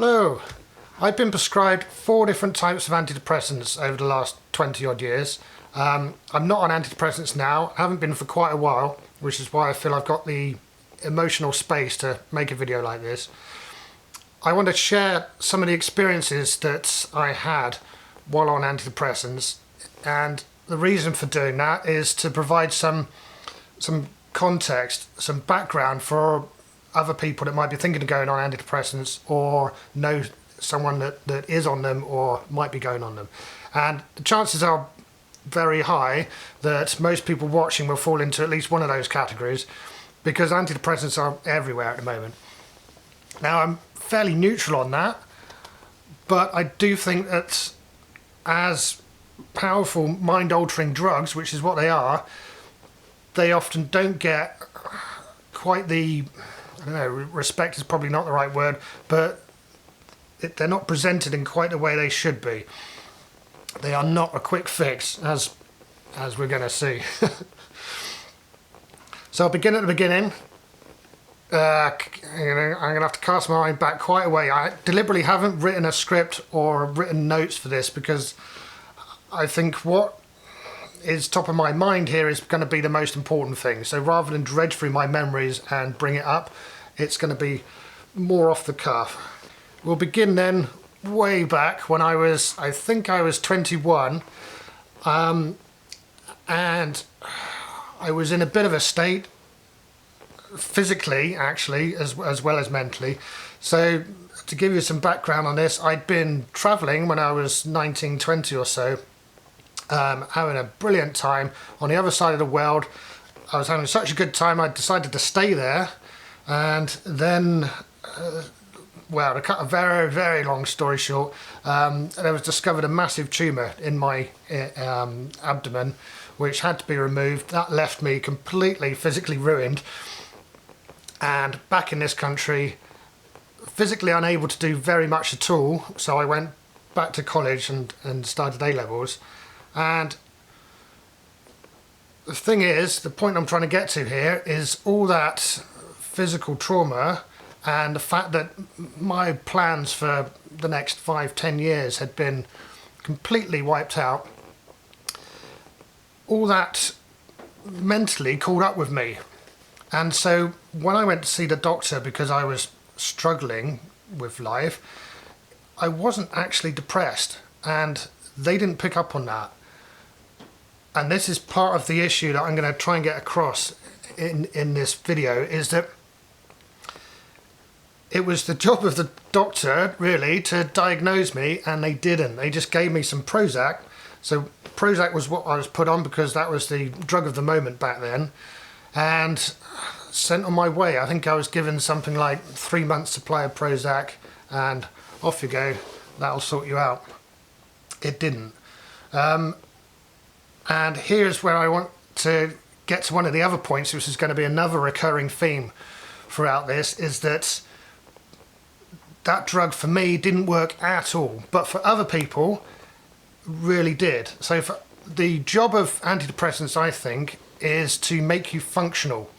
Hello. I've been prescribed 4 different types of antidepressants over the last 20 odd years. I'm not on antidepressants now, I haven't been for quite a while, which is why I feel I've got the emotional space to make a video like this. I want to share some of the experiences that I had while on antidepressants, and the reason for doing that is to provide some context, some background for other people that might be thinking of going on antidepressants or know someone that is on them or might be going on them. And the chances are very high that most people watching will fall into at least one of those categories, because antidepressants are everywhere at the moment. Now, I'm fairly neutral on that, but I do think that as powerful mind-altering drugs, which is what they often don't get quite the, I don't know, respect is probably not the right word, but they're not presented in quite the way they should be. They are not a quick fix, as we're going to see. So I'll begin at the beginning. I'm going to have to cast my mind back quite a way. I deliberately haven't written a script or written notes for this, because I think what is top of my mind here is going to be the most important thing. So rather than dredge through my memories and bring it up, it's going to be more off the cuff. We'll begin then way back when I think I was 21, and I was in a bit of a state, physically actually, as well as mentally. So to give you some background on this, I'd been travelling when I was 19, 20 or so, having a brilliant time on the other side of the world. I was having such a good time, I decided to stay there, and then well, to cut a very, very long story short, there was discovered a massive tumour in my abdomen, which had to be removed. That left me completely physically ruined, and back in this country, physically unable to do very much at all. So I went back to college and started A-levels. And the thing is, the point I'm trying to get to here is all that physical trauma and the fact that my plans for the next 5-10 years had been completely wiped out. All that mentally caught up with me. And so when I went to see the doctor, because I was struggling with life, I wasn't actually depressed, and they didn't pick up on that. And this is part of the issue that I'm going to try and get across in this video, is that it was the job of the doctor, really, to diagnose me, and they didn't. They just gave me some Prozac. So Prozac was what I was put on, because that was the drug of the moment back then, and sent on my way. I think I was given something like 3 months supply of Prozac, and off you go, that'll sort you out. It didn't. And here's where I want to get to one of the other points, which is going to be another recurring theme throughout this, is that drug for me didn't work at all, but for other people really did. So for the job of antidepressants, I think, is to make you functional.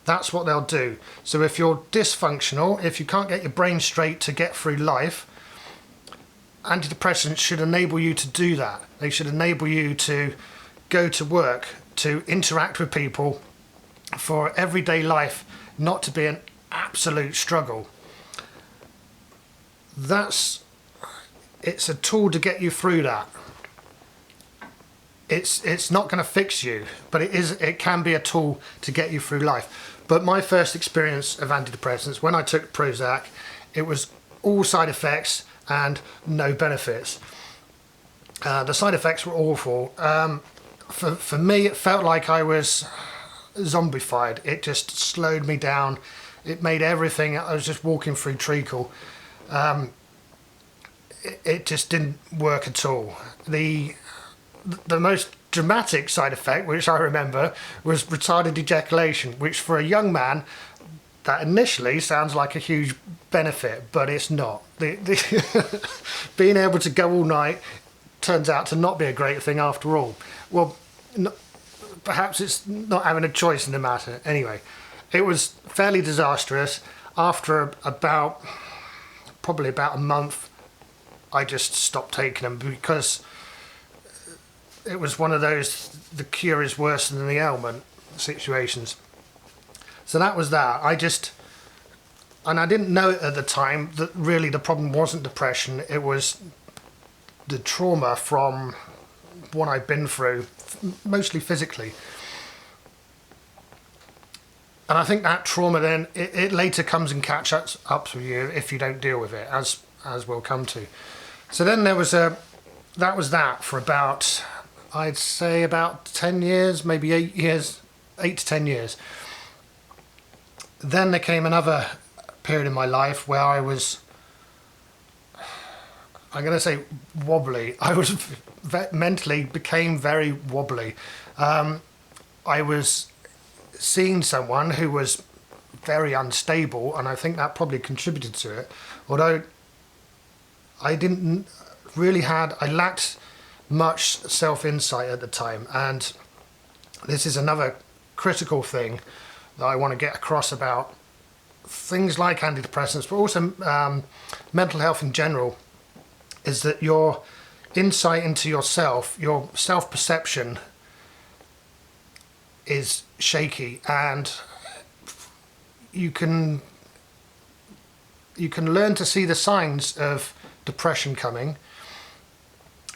That's what they'll do. So if you're dysfunctional, if you can't get your brain straight to get through life, antidepressants should enable you to do that. They should enable you to go to work, to interact with people, for everyday life not to be an absolute struggle. It's a tool to get you through that. It's not going to fix you, but it can be a tool to get you through life. But my first experience of antidepressants, when I took Prozac, it was all side effects and no benefits. The side effects were awful. For me, it felt like I was zombified. It just slowed me down. It made everything, I was just walking through treacle. It just didn't work at all. The most dramatic side effect, which I remember, was retarded ejaculation, which for a young man, that initially sounds like a huge benefit, but it's not. Being able to go all night turns out to not be a great thing after all. Well, perhaps it's not having a choice in the matter. Anyway, it was fairly disastrous. After about probably about a month, I just stopped taking them because it was one of those the cure is worse than the ailment situations. So that was that. And I didn't know at the time that really the problem wasn't depression, it was the trauma from what I'd been through, mostly physically. And I think that trauma then, it later comes and catches up with you if you don't deal with it, as we'll come to. So then that was that for about, I'd say about 10 years, maybe 8 years, 8 to 10 years. Then there came another period in my life where I was, I'm going to say wobbly. I was mentally became very wobbly. I was seeing someone who was very unstable, and I think that probably contributed to it. Although I didn't really I lacked much self-insight at the time, and this is another critical thing that I want to get across about things like antidepressants, but also mental health in general, is that your insight into yourself, your self-perception is shaky, and you can learn to see the signs of depression coming,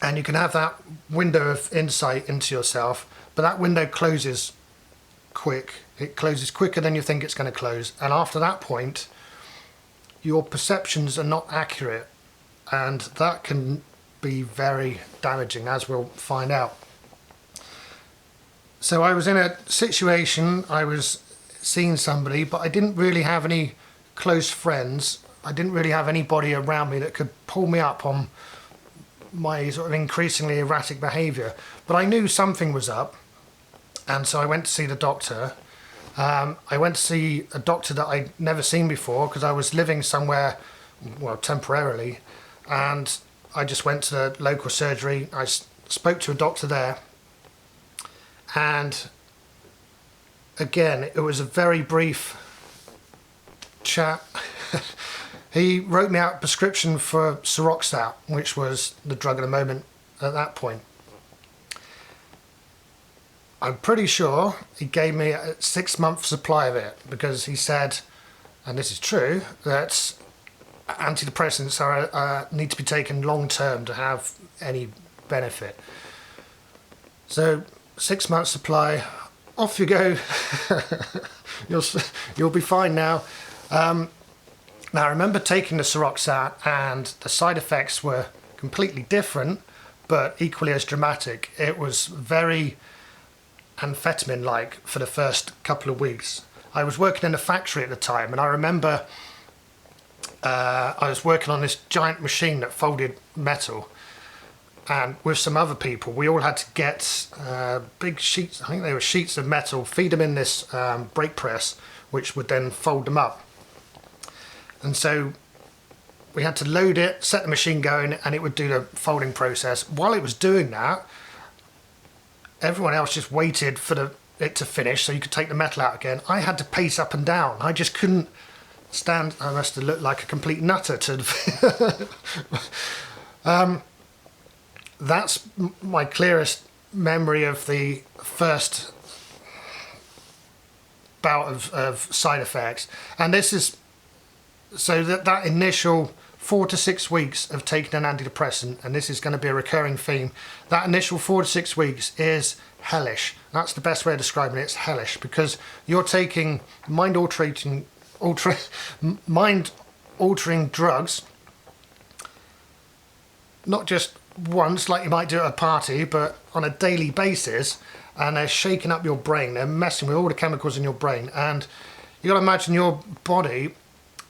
and you can have that window of insight into yourself, but that window closes quick. It closes quicker than you think it's going to close, and after that point your perceptions are not accurate, and that can be very damaging, as we'll find out. So I was in a situation, I was seeing somebody, but I didn't really have any close friends. I didn't really have anybody around me that could pull me up on my sort of increasingly erratic behaviour. But I knew something was up, and so I went to see the doctor. I went to see a doctor that I'd never seen before because I was living somewhere, well, temporarily, and I just went to the local surgery. I spoke to a doctor there, and again, it was a very brief chat. He wrote me out a prescription for Seroxat, which was the drug of the moment at that point. I'm pretty sure he gave me a 6-month supply of it, because he said, and this is true, that antidepressants need to be taken long term to have any benefit. So 6 months supply, off you go. You'll be fine now. Now I remember taking the Seroxat, and the side effects were completely different but equally as dramatic. It was very amphetamine-like for the first couple of weeks. I was working in a factory at the time, and I remember I was working on this giant machine that folded metal, and with some other people we all had to get big sheets, I think they were sheets of metal, feed them in this brake press, which would then fold them up. And so we had to load it, set the machine going, and it would do the folding process. While it was doing that, everyone else just waited for it to finish so you could take the metal out again. I had to pace up and down. I just couldn't stand. I must have looked like a complete nutter to that's my clearest memory of the first bout of side effects. And this is so that initial 4 to 6 weeks of taking an antidepressant, and this is going to be a recurring theme, that initial 4 to 6 weeks is hellish. That's the best way of describing it. It's hellish because you're taking mind-altering drugs, not just once like you might do at a party, but on a daily basis, and they're shaking up your brain. They're messing with all the chemicals in your brain, and you got to imagine your body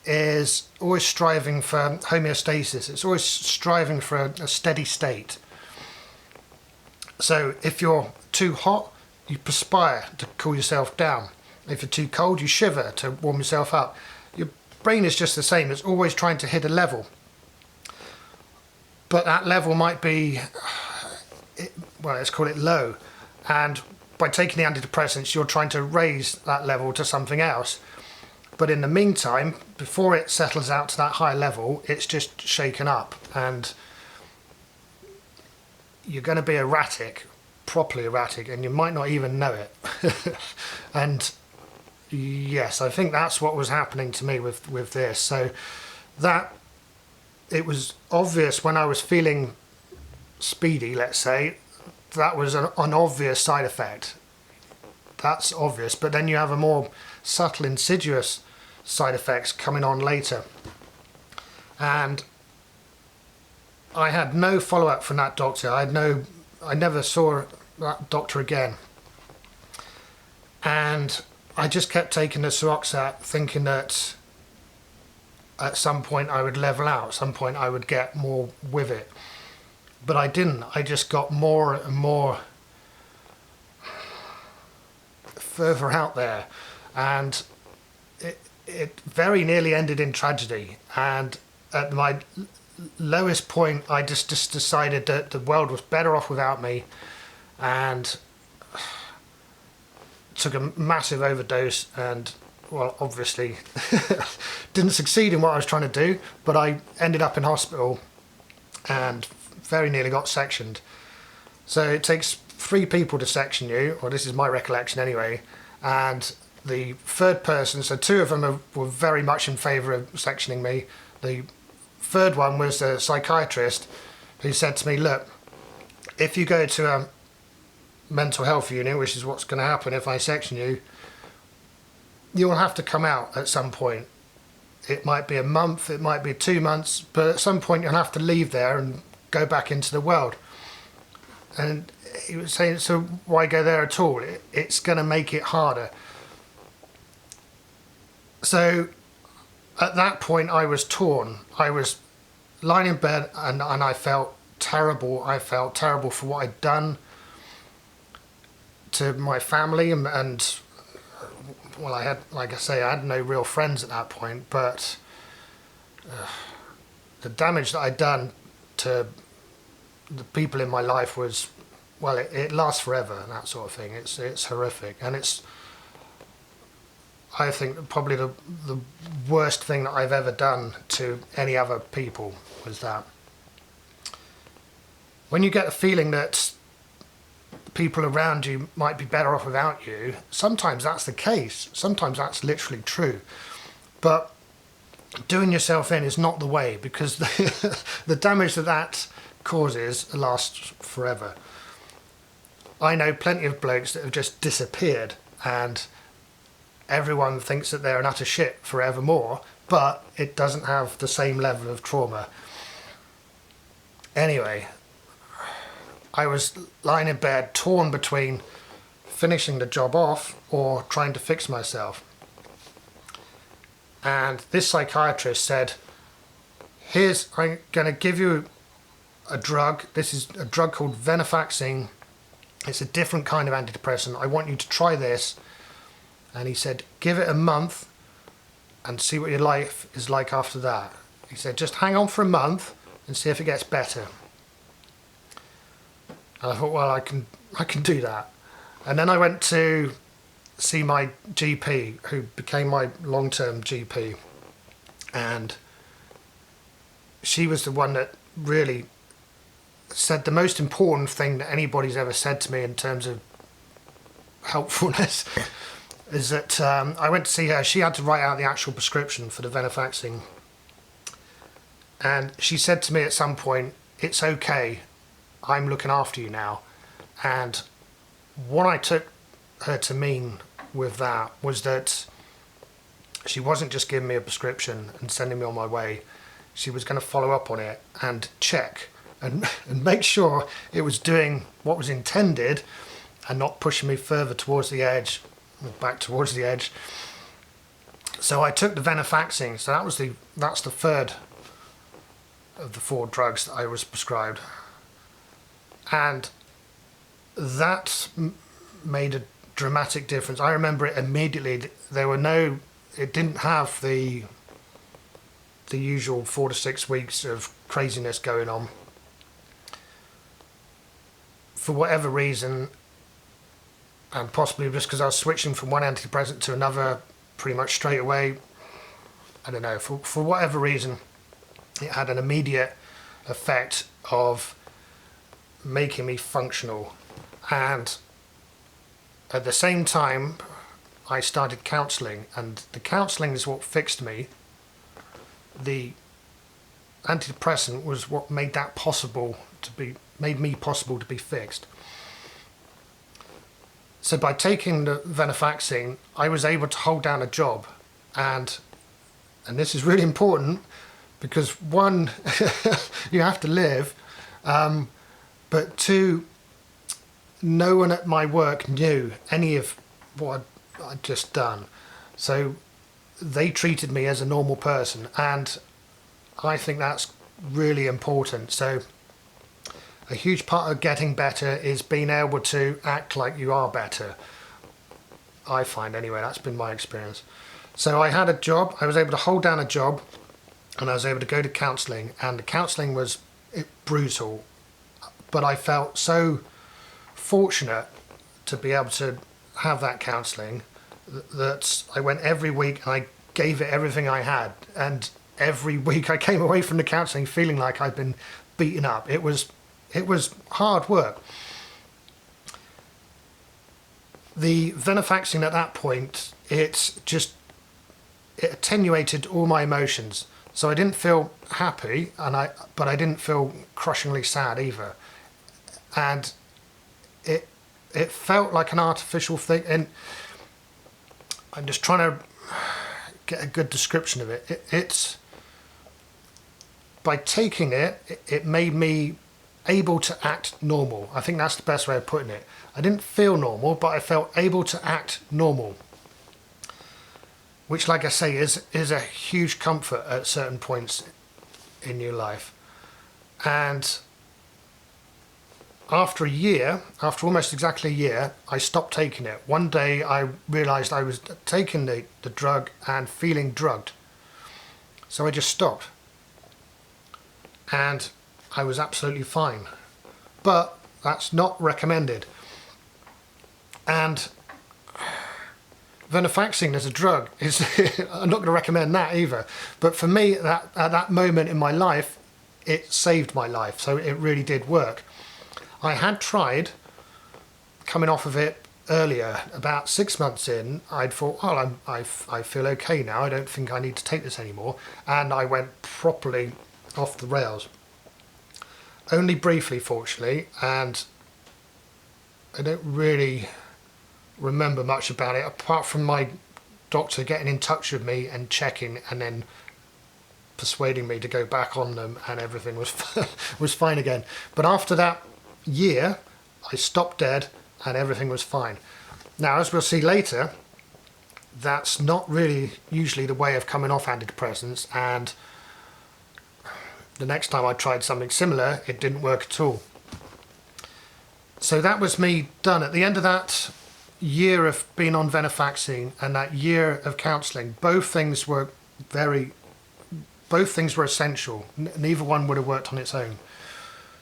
is always striving for homeostasis. It's always striving for a steady state. So if you're too hot, you perspire to cool yourself down. If you're too cold, you shiver to warm yourself up. Your brain is just the same. It's always trying to hit a level. But that level might be, well, let's call it low. And by taking the antidepressants, you're trying to raise that level to something else. But in the meantime, before it settles out to that high level, it's just shaken up, and you're going to be erratic, properly erratic, and you might not even know it. And yes, I think that's what was happening to me with this. So that it was obvious when I was feeling speedy, let's say, that was an obvious side effect. That's obvious, but then you have a more subtle, insidious side effects coming on later. And I had no follow-up from that doctor. I never saw that doctor again. And I just kept taking the Seroxat, thinking that at some point I would level out, at some point I would get more with it. But I didn't. I just got more and more further out there. And it very nearly ended in tragedy. And at my lowest point, I just decided that the world was better off without me, and took a massive overdose, and well, obviously didn't succeed in what I was trying to do, but I ended up in hospital and very nearly got sectioned. So it takes 3 people to section you, or this is my recollection anyway, and the third person, so 2 of them were very much in favour of sectioning me. The third one was a psychiatrist who said to me, look, if you go to a mental health unit, which is what's going to happen if I section you, you'll have to come out at some point. It might be a month, it might be 2 months, but at some point you'll have to leave there and go back into the world. And he was saying, so why go there at all? It's going to make it harder. So at that point I was torn. I was lying in bed and I felt terrible. I felt terrible for what I'd done to my family, and well, I had, like I say, I had no real friends at that point, but the damage that I'd done to the people in my life was, well, it lasts forever, and that sort of thing. It's horrific, and it's, I think, probably the worst thing that I've ever done to any other people was that. When you get the feeling that people around you might be better off without you, sometimes that's the case. Sometimes that's literally true. But doing yourself in is not the way, because the damage that causes lasts forever. I know plenty of blokes that have just disappeared, and everyone thinks that they're an utter shit forevermore, but it doesn't have the same level of trauma. Anyway, I was lying in bed, torn between finishing the job off or trying to fix myself. And this psychiatrist said, I'm going to give you a drug. This is a drug called Venlafaxine. It's a different kind of antidepressant. I want you to try this. And he said, give it a month and see what your life is like after that. He said, just hang on for a month and see if it gets better. And I thought, well, I can do that. And then I went to see my GP, who became my long-term GP. And she was the one that really said the most important thing that anybody's ever said to me in terms of helpfulness is that I went to see her. She had to write out the actual prescription for the Venlafaxine. And she said to me at some point, it's okay, I'm looking after you now. And what I took her to mean with that was that she wasn't just giving me a prescription and sending me on my way. She was going to follow up on it and check and make sure it was doing what was intended and not pushing me further towards the edge, back towards the edge. So I took the Venlafaxine. So that's the third of the 4 drugs that I was prescribed. And that made a dramatic difference. I remember it immediately. It didn't have the usual 4 to 6 weeks of craziness going on. For whatever reason, and possibly just because I was switching from one antidepressant to another, pretty much straight away. I don't know, for whatever reason, it had an immediate effect of making me functional. And at the same time, I started counselling, and the counselling is what fixed me. The antidepressant was what made that possible to be, made me possible to be fixed. So by taking the Venlafaxine, I was able to hold down a job, and this is really important because one, you have to live, but two, no one at my work knew any of what I'd just done. So they treated me as a normal person, and I think that's really important. So a huge part of getting better is being able to act like you are better. I find anyway, that's been my experience. So I had a job, I was able to hold down a job, and I was able to go to counselling, and the counselling was brutal, but I felt so fortunate to be able to have that counselling that I went every week and I gave it everything I had, and every week I came away from the counselling feeling like I'd been beaten up. It was hard work. The Venlafaxine at that point, it attenuated all my emotions. So I didn't feel happy, but I didn't feel crushingly sad either. And it felt like an artificial thing, and I'm just trying to get a good description of it. It's by taking it, it made me able to act normal. I think that's the best way of putting it. I didn't feel normal, but I felt able to act normal, which, like I say, is a huge comfort at certain points in your life. And after a year, after almost exactly a year, I stopped taking it. One day I realised I was taking the drug and feeling drugged. So I just stopped. And I was absolutely fine. But that's not recommended. And Venlafaxine as a drug is I'm not going to recommend that either. But for me, at that moment in my life, it saved my life. So it really did work. I had tried coming off of it earlier. About 6 months in, I'd thought, oh, I feel okay now. I don't think I need to take this anymore. And I went properly off the rails. Only briefly, fortunately, and I don't really remember much about it, apart from my doctor getting in touch with me and checking and then persuading me to go back on them, and everything was was fine again. But after that year, I stopped dead and everything was fine. Now, as we'll see later, that's not really usually the way of coming off antidepressants, and the next time I tried something similar, it didn't work at all. So that was me done. At the end of that year of being on Venlafaxine and that year of counselling, both things were essential. Neither one would have worked on its own.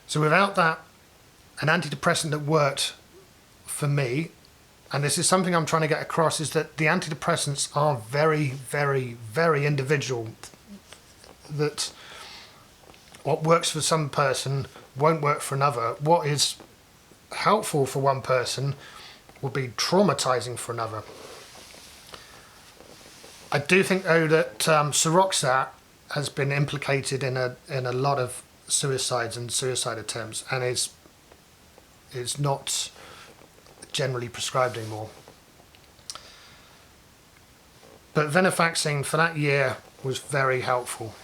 So without that, an antidepressant that worked for me, and this is something I'm trying to get across, is that the antidepressants are very, very, very individual. That what works for some person won't work for another. What is helpful for one person will be traumatizing for another. I do think, though, that Seroxat has been implicated in a lot of suicides and suicide attempts, and is not generally prescribed anymore. But Venlafaxine for that year was very helpful.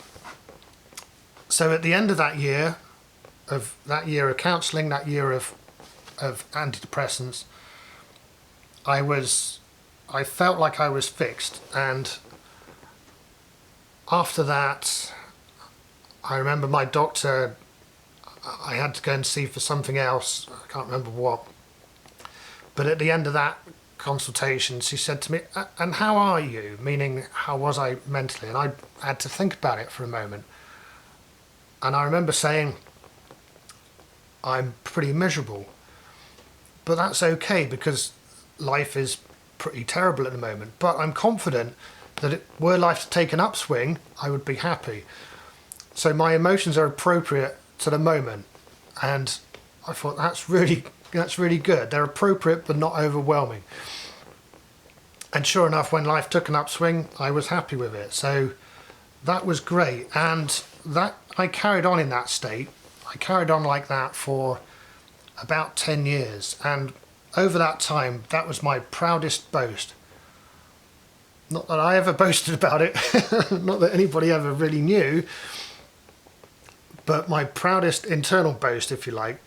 So at the end of that year of counselling, that year of antidepressants, I felt like I was fixed. And after that, I remember my doctor, I had to go and see for something else, I can't remember what. But at the end of that consultation, she said to me, and how are you? Meaning, how was I mentally? And I had to think about it for a moment. And I remember saying, I'm pretty miserable. But that's okay, because life is pretty terrible at the moment, but I'm confident that were life to take an upswing, I would be happy. So my emotions are appropriate to the moment, and I thought that's really good. They're appropriate but not overwhelming. And sure enough, when life took an upswing, I was happy with it. So that was great, and that I carried on in that state. I carried on like that for about 10 years, and over that time, that was my proudest boast. Not that I ever boasted about it, not that anybody ever really knew, but my proudest internal boast, if you like,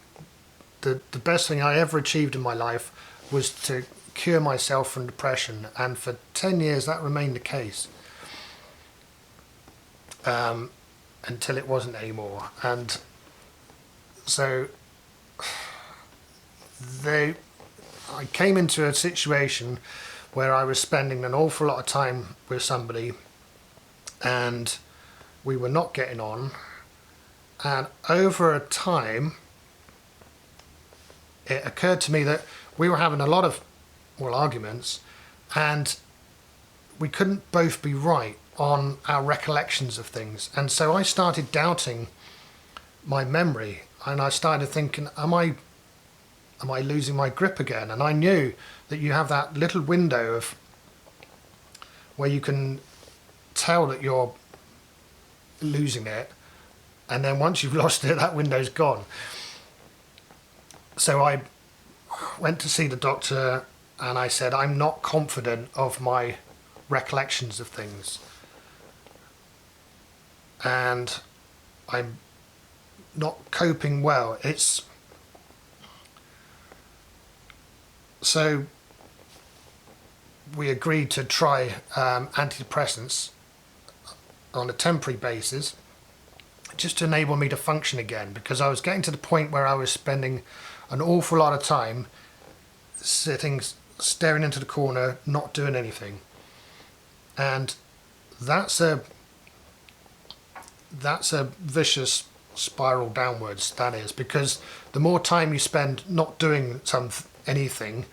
the best thing I ever achieved in my life was to cure myself from depression, and for 10 years that remained the case, until it wasn't anymore. And so I came into a situation where I was spending an awful lot of time with somebody and we were not getting on, and over a time it occurred to me that we were having a lot of arguments, and we couldn't both be right on our recollections of things. And so I started doubting my memory, and I started thinking, am I losing my grip again? And I knew that you have that little window of where you can tell that you're losing it, and then once you've lost it, that window's gone. So I went to see the doctor and I said, I'm not confident of my recollections of things, and I'm not coping well. So we agreed to try antidepressants on a temporary basis, just to enable me to function again, because I was getting to the point where I was spending an awful lot of time sitting, staring into the corner, not doing anything. And that's a vicious spiral downwards, that is, because the more time you spend not doing anything,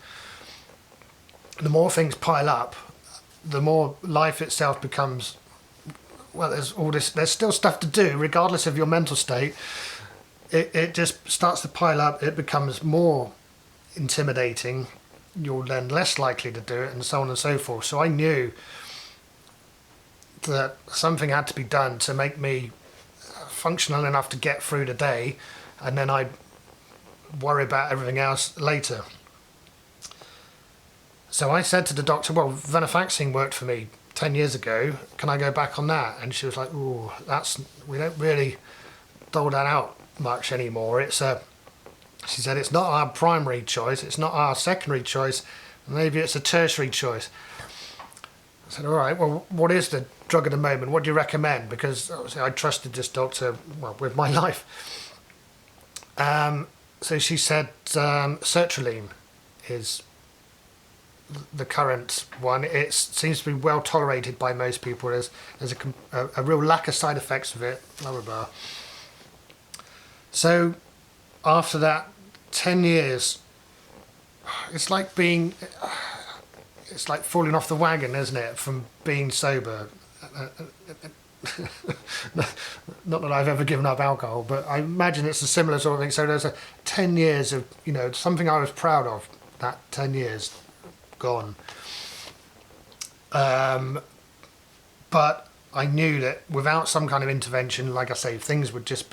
the more things pile up, the more life itself becomes, well, there's still stuff to do regardless of your mental state. It just starts to pile up, it becomes more intimidating, you're then less likely to do it, and so on and so forth. So I knew that something had to be done to make me functional enough to get through the day, and then I'd worry about everything else later. So I said to the doctor, well, Venlafaxine worked for me 10 years ago, can I go back on that? And she was like, ooh, we don't really dole that out much anymore. She said, it's not our primary choice, it's not our secondary choice, maybe it's a tertiary choice. I said, all right, well, what is the drug at the moment? What do you recommend? Because obviously I trusted this doctor, well, with my life. So she said sertraline is the current one. It seems to be well tolerated by most people. There's a real lack of side effects with it, blah, blah, blah. So after that 10 years, it's like falling off the wagon, isn't it, from being sober. Not that I've ever given up alcohol, but I imagine it's a similar sort of thing. So there's 10 years of, something I was proud of, that 10 years gone. But I knew that without some kind of intervention, like I say, things would just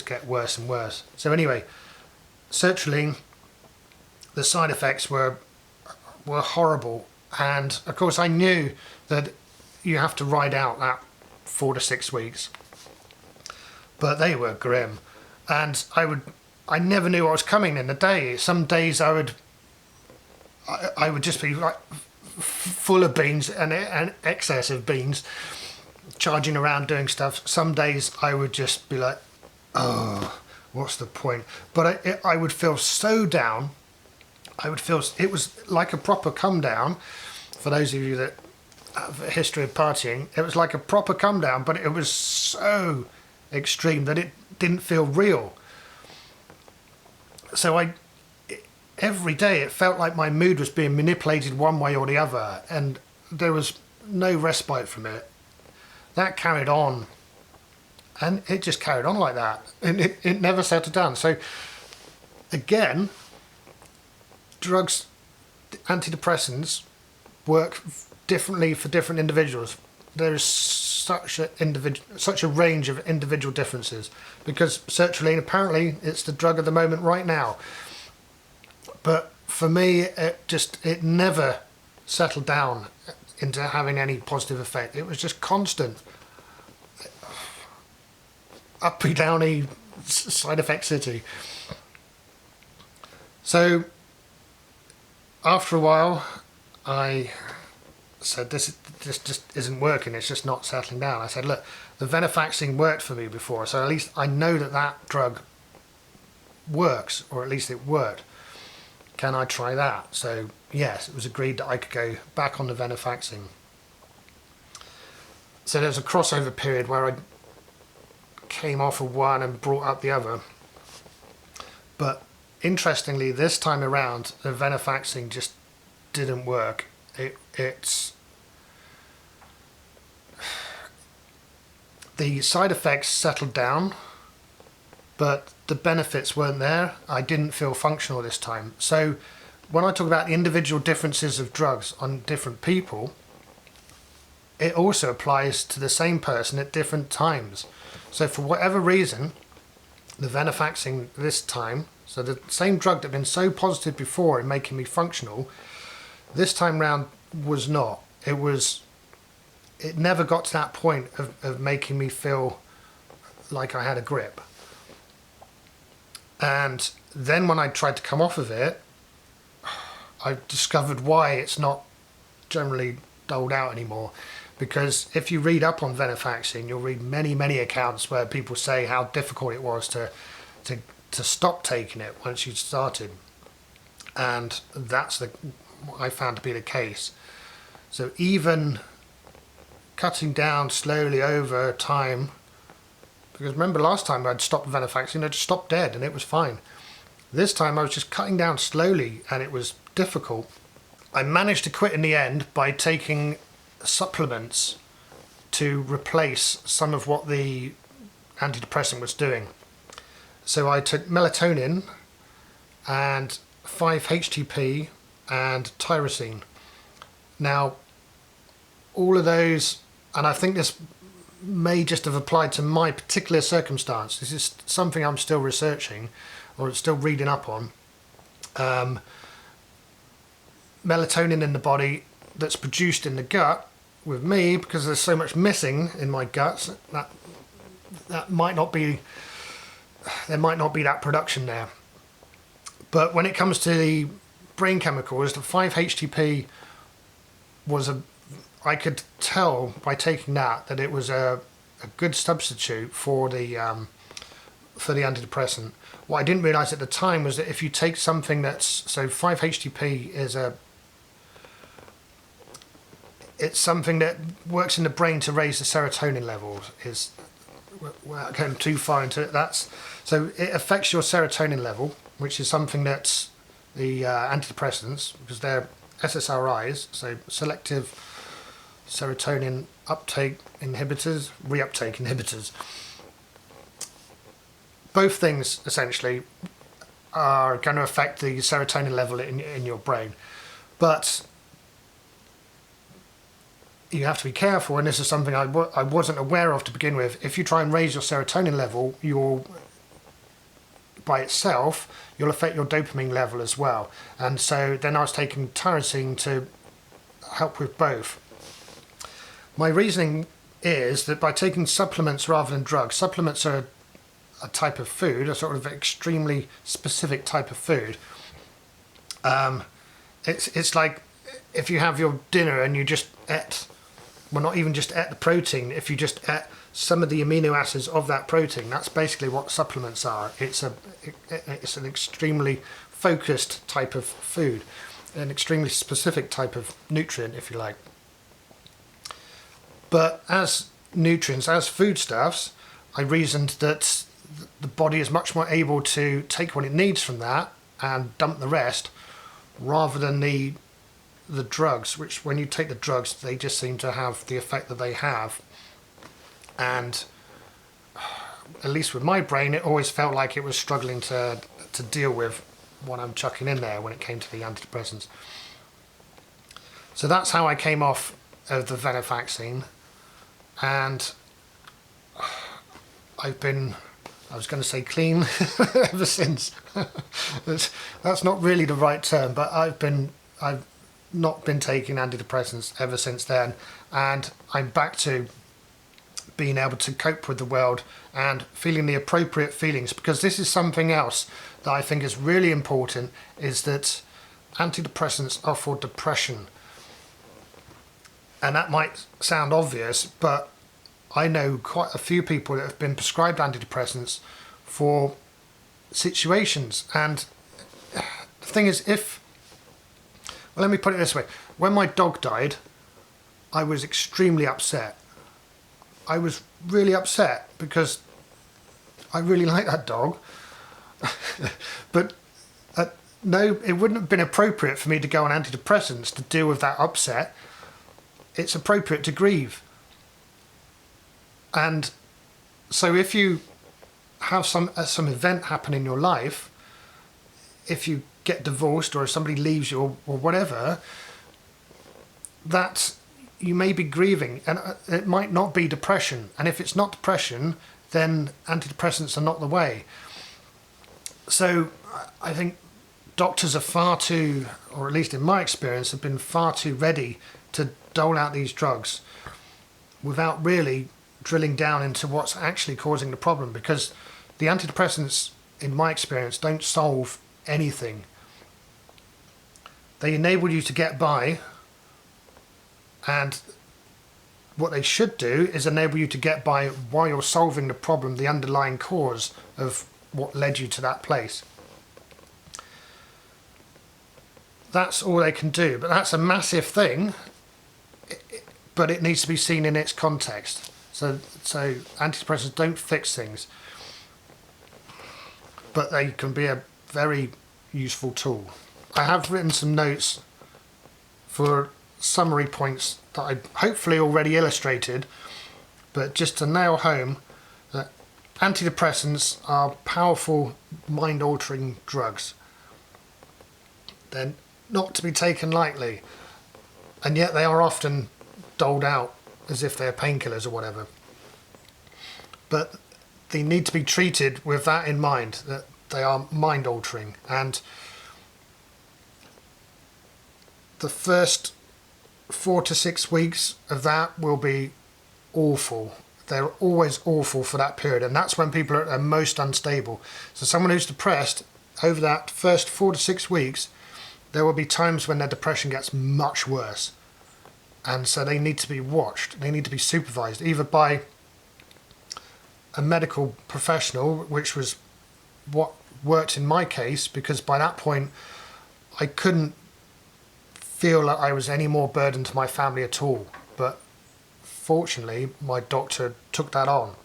get worse and worse. So anyway, sertraline, the side effects were horrible, and of course I knew that you have to ride out that 4 to 6 weeks, but they were grim, and I never knew what was coming in the day. Some days I would just be like full of beans and excess of beans, charging around doing stuff. Some days I would just be like, oh, what's the point? But I would feel so down. It was like a proper come down. For those of you that have a history of partying, it was like a proper come down, but it was so extreme that it didn't feel real. So every day it felt like my mood was being manipulated one way or the other, and there was no respite from it. That carried on, and it just carried on like that, and it never settled down. So again, drugs, antidepressants, work differently for different individuals. There is such a range of individual differences, because sertraline, apparently it's the drug of the moment right now. But for me, it never settled down into having any positive effect. It was just constant uppy downy side effect city. So after a while, I said, this just isn't working, it's just not settling down. I said, look, the Venlafaxine worked for me before, so at least I know that drug works, or at least it worked. Can I try that? So yes, it was agreed that I could go back on the Venlafaxine. So there was a crossover period where I came off of one and brought up the other. But interestingly, this time around, the Venlafaxine just didn't work. The side effects settled down, but the benefits weren't there. I didn't feel functional this time. So when I talk about the individual differences of drugs on different people, it also applies to the same person at different times. So for whatever reason, the Venlafaxine this time, so the same drug that had been so positive before in making me functional, this time round was not. It never got to that point of making me feel like I had a grip. And then when I tried to come off of it, I discovered why it's not generally doled out anymore. Because if you read up on Venlafaxine, you'll read many accounts where people say how difficult it was to stop taking it once you'd started. And that's what I found to be the case. So even cutting down slowly over time, because remember last time I'd stopped Venlafaxine, I'd just stopped dead and it was fine. This time I was just cutting down slowly and it was difficult. I managed to quit in the end by taking supplements to replace some of what the antidepressant was doing. So I took melatonin and 5-HTP and tyrosine. Now, all of those, and I think this may just have applied to my particular circumstance. This is something I'm still researching or still reading up on. Melatonin in the body that's produced in the gut with me, because there's so much missing in my guts, that might not be, there might not be that production there. But when it comes to the brain chemicals, the 5-HTP was I could tell by taking that it was a good substitute for the antidepressant. What I didn't realise at the time was that if you take something so 5-HTP is it's something that works in the brain to raise the serotonin levels. Without going too far into it, so it affects your serotonin level, which is something that the antidepressants, because they're SSRIs, so selective serotonin reuptake inhibitors. Both things essentially are going to affect the serotonin level in your brain, but you have to be careful, and this is something I wasn't aware of to begin with. If you try and raise your serotonin level, by itself, you'll affect your dopamine level as well. And so then I was taking tyrosine to help with both. My reasoning is that by taking supplements rather than drugs, supplements are a type of food, a sort of extremely specific type of food. It's like if you have your dinner and you just ate, well, not even just ate the protein, if you just ate some of the amino acids of that protein, that's basically what supplements are. It's an extremely focused type of food, an extremely specific type of nutrient, if you like. But as nutrients, as foodstuffs, I reasoned that the body is much more able to take what it needs from that and dump the rest, rather than the drugs, which when you take the drugs, they just seem to have the effect that they have. And at least with my brain, it always felt like it was struggling to deal with what I'm chucking in there when it came to the antidepressants. So that's how I came off of the Venlafaxine, and I've been, I was going to say clean ever since. That's not really the right term, but I've not been taking antidepressants ever since then, and I'm back to being able to cope with the world and feeling the appropriate feelings, because this is something else that I think is really important, is that antidepressants are for depression. And that might sound obvious, but I know quite a few people that have been prescribed antidepressants for situations. And the thing is, well, let me put it this way. When my dog died, I was extremely upset. I was really upset because I really like that dog. But no, it wouldn't have been appropriate for me to go on antidepressants to deal with that upset. It's appropriate to grieve. And so if you have some event happen in your life, if you get divorced or if somebody leaves you or whatever, that you may be grieving, and it might not be depression. And if it's not depression, then antidepressants are not the way. So I think doctors are far too, or at least in my experience, have been far too ready to dole out these drugs without really drilling down into what's actually causing the problem, because the antidepressants, in my experience, don't solve anything. They enable you to get by, and what they should do is enable you to get by while you're solving the problem, the underlying cause of what led you to that place. That's all they can do, but that's a massive thing, but it needs to be seen in its context. So antidepressants don't fix things, but they can be a very useful tool. I have written some notes for summary points that I hopefully already illustrated, but just to nail home that antidepressants are powerful mind-altering drugs. They're not to be taken lightly, and yet they are often doled out as if they're painkillers or whatever. But they need to be treated with that in mind, that they are mind-altering, and the first 4 to 6 weeks of that will be awful. They're always awful for that period, and that's when people are most unstable. So someone who's depressed, over that first 4 to 6 weeks, there will be times when their depression gets much worse, and so they need to be watched. They need to be supervised, either by a medical professional, which was what worked in my case, because by that point I couldn't feel like I was any more burden to my family at all. But fortunately, my doctor took that on,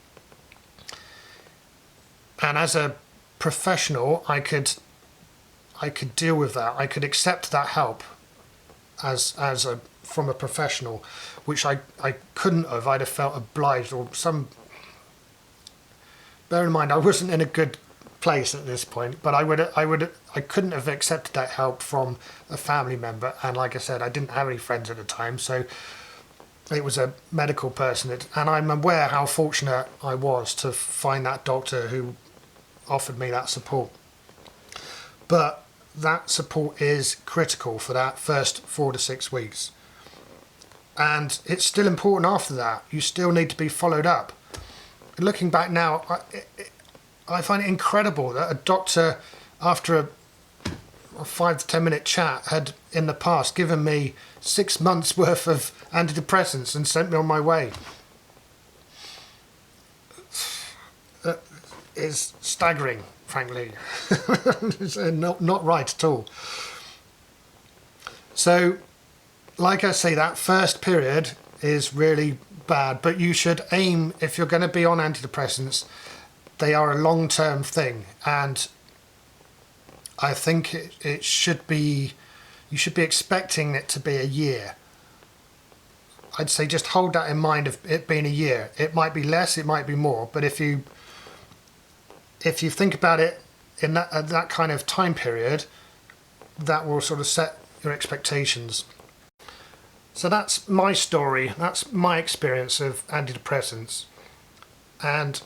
and as a professional, I could deal with that. I could accept that help from a professional, which I couldn't have. I'd have felt obliged, or some. Bear in mind, I wasn't in a good place at this point, but I couldn't have accepted that help from a family member. And like I said, I didn't have any friends at the time, so it was a medical person, and I'm aware how fortunate I was to find that doctor who offered me that support. But that support is critical for that first 4 to 6 weeks, and it's still important after that. You still need to be followed up. Looking back now, I find it incredible that a doctor, after a 5 to 10 minute chat, had in the past given me 6 months worth of antidepressants and sent me on my way. That is staggering, frankly. It's not right at all. So, like I say, that first period is really bad, but you should aim, if you're going to be on antidepressants, they are a long-term thing, and I think it should be, you should be expecting it to be a year. I'd say just hold that in mind of it being a year. It might be less, it might be more, but if you think about it in that kind of time period, that will sort of set your expectations. So that's my story, that's my experience of antidepressants. And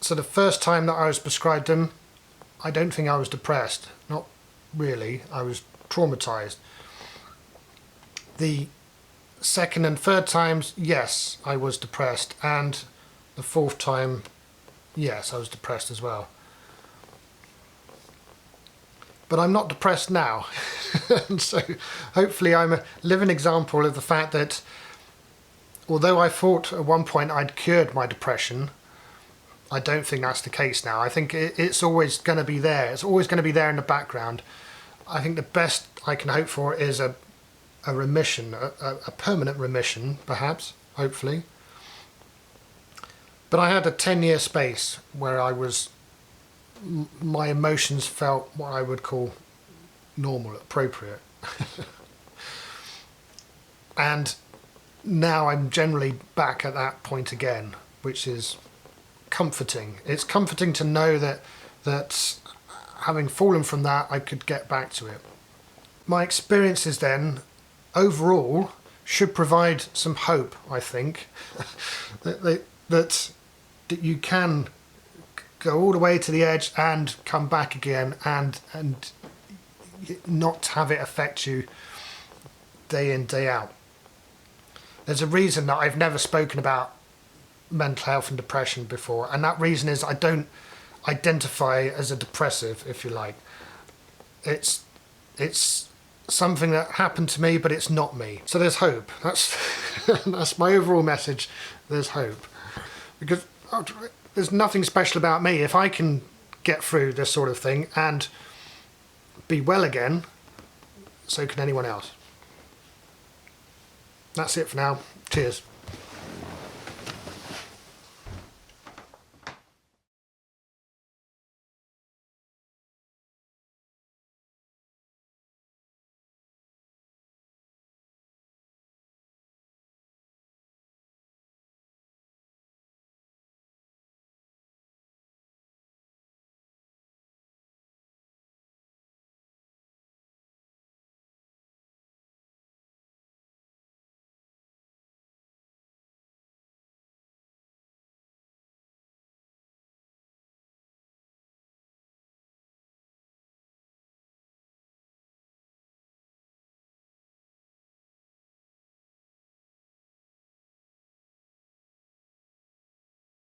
so the first time that I was prescribed them, I don't think I was depressed. Not really. I was traumatized. The second and third times, yes, I was depressed. And the fourth time, yes, I was depressed as well. But I'm not depressed now. And so hopefully I'm a living example of the fact that although I thought at one point I'd cured my depression, I don't think that's the case now. I think it's always going to be there. It's always going to be there in the background. I think the best I can hope for is a remission, a permanent remission, perhaps, hopefully. But I had a 10-year space where my emotions felt what I would call normal, appropriate. And now I'm generally back at that point again, which is comforting. It's comforting to know that having fallen from that, I could get back to it. My experiences then, overall, should provide some hope, I think, that you can go all the way to the edge and come back again and not have it affect you day in, day out. There's a reason that I've never spoken about mental health and depression before, and that reason is I don't identify as a depressive, if you like. It's something that happened to me, but it's not me. So there's hope. That's my overall message. There's hope, because there's nothing special about me. If I can get through this sort of thing and be well again, so can anyone else. That's it for now. Cheers.